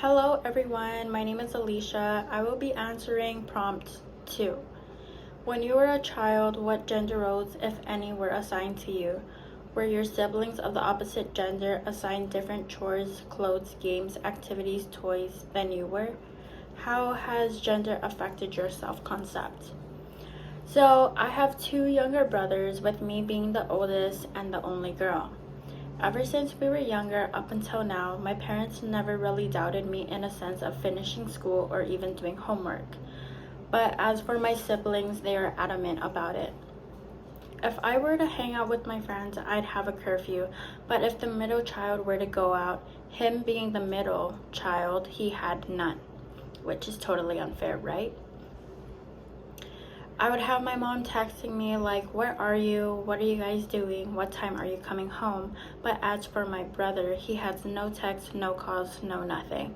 Hello everyone, my name is Alicia. I will be answering prompt 2. When you were a child, what gender roles, if any, were assigned to you? Were your siblings of the opposite gender assigned different chores, clothes, games, activities, toys than you were? How has gender affected your self-concept? So, I have 2 younger brothers, with me being the oldest and the only girl. Ever since we were younger up until now, my parents never really doubted me in a sense of finishing school or even doing homework. But as for my siblings, they are adamant about it. If I were to hang out with my friends, I'd have a curfew, but if the middle child were to go out, him being the middle child, he had none, which is totally unfair, right? I would have my mom texting me like, where are you? What are you guys doing? What time are you coming home? But as for my brother, he has no text, no calls, no nothing.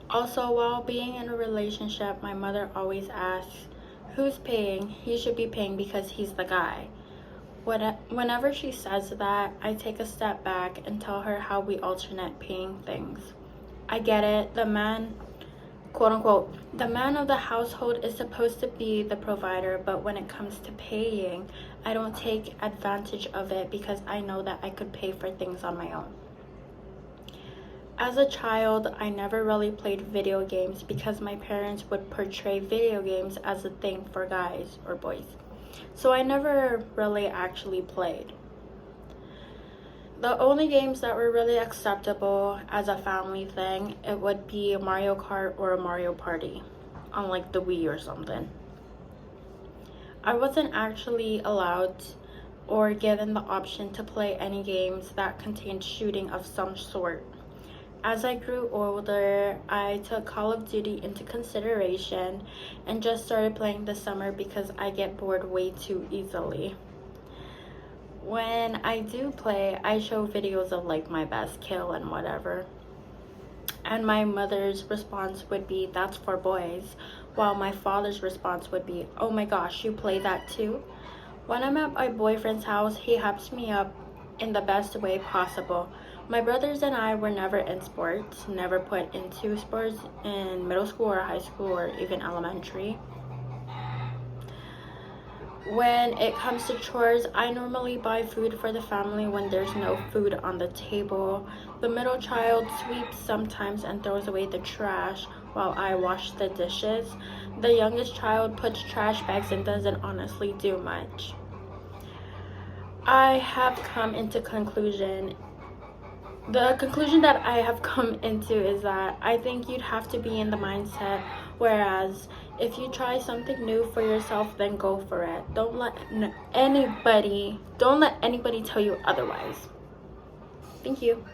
Also, while being in a relationship, my mother always asks, who's paying? He should be paying because he's the guy. Whenever she says that, I take a step back and tell her how we alternate paying things. I get it, the man, quote unquote, the man of the household is supposed to be the provider, but when it comes to paying, I don't take advantage of it because I know that I could pay for things on my own. As a child, I never really played video games because my parents would portray video games as a thing for guys or boys. So I never really actually played. The only games that were really acceptable as a family thing, it would be a Mario Kart or a Mario Party on like the Wii or something. I wasn't actually allowed or given the option to play any games that contained shooting of some sort. As I grew older, I took Call of Duty into consideration and just started playing this summer because I get bored way too easily. When I do play, I show videos of like my best kill and whatever. And my mother's response would be, that's for boys, while my father's response would be, oh my gosh, you play that too? When I'm at my boyfriend's house, he hypes me up in the best way possible. My brothers and I were never in sports, never put into sports in middle school or high school or even elementary. When it comes to chores, I normally buy food for the family when there's no food on the table. The middle child sweeps sometimes and throws away the trash while I wash the dishes. The youngest child puts trash bags and doesn't honestly do much. The conclusion that I have come into is that I think you'd have to be in the mindset, whereas if you try something new for yourself, then go for it. Don't let anybody tell you otherwise. Thank you.